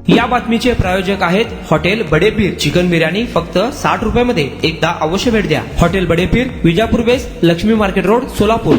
या बातमीचे प्रायोजक आहेत हॉटेल बडेपीर. चिकन बिर्याणी फक्त 60 रुपयामध्ये. एकदा अवश्य भेट द्या. Hotel Badepir, Vijapur west, Laxmi market road, Solapur.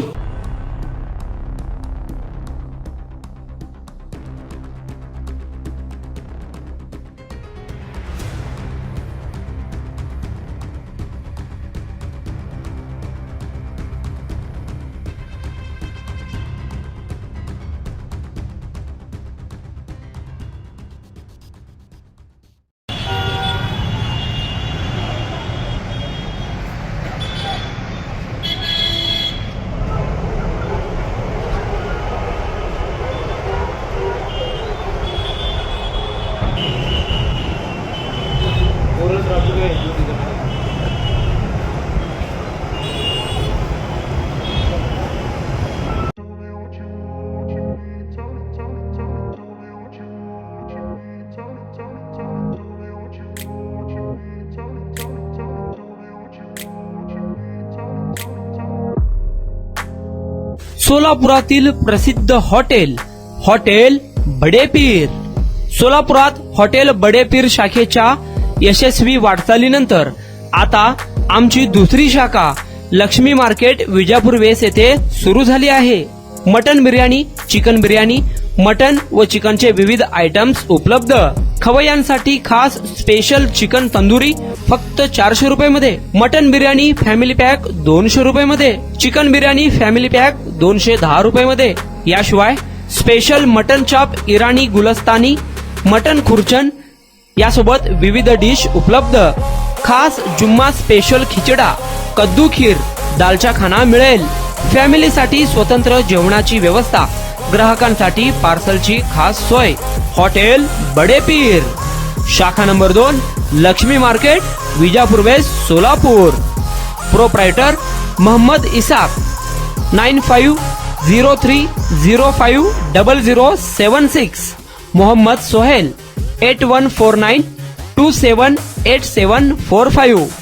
सोलापुरातील प्रसिद्ध हॉटेल हॉटेल बडेपीर. सोलापुरात हॉटेल बडेपीर शाखेच्या यशस्वी वाटचालीनंतर आता आमची दुसरी शाखा लक्ष्मी मार्केट, विजापूर वेस्ट येथे सुरू झाली आहे. Mutton biryani, chicken biryani, mutton व चिकनचे विविध आयटम्स उपलब्ध. खवय्यांसाठी खास स्पेशल चिकन तंदुरी फक्त 400 रुपयामध्ये. मटन बिर्याणी फॅमिली पॅक 200 रुपयामध्ये. चिकन बिर्याणी फॅमिली पॅक 210 रुपयामध्ये. याशिवाय स्पेशल मटन चाप, इराणी गुलस्तानी, मटन खुर्चन यासोबत विविध डिश उपलब्ध. खास जुम्मा स्पेशल खिचडा, कद्दू खीर, दालचा खाना मिळेल. फॅमिलीसाठी स्वतंत्र जेवणाची व्यवस्था, ग्राहकांसाठी पार्सलची खास सोय. हॉटेल बडेपीर, शाखा number 2, Lakshmi market, Vijapur west, Solapur. Proprietor Mohammad Isaq. 9503050076. Mohammad Sohel. 8149278745.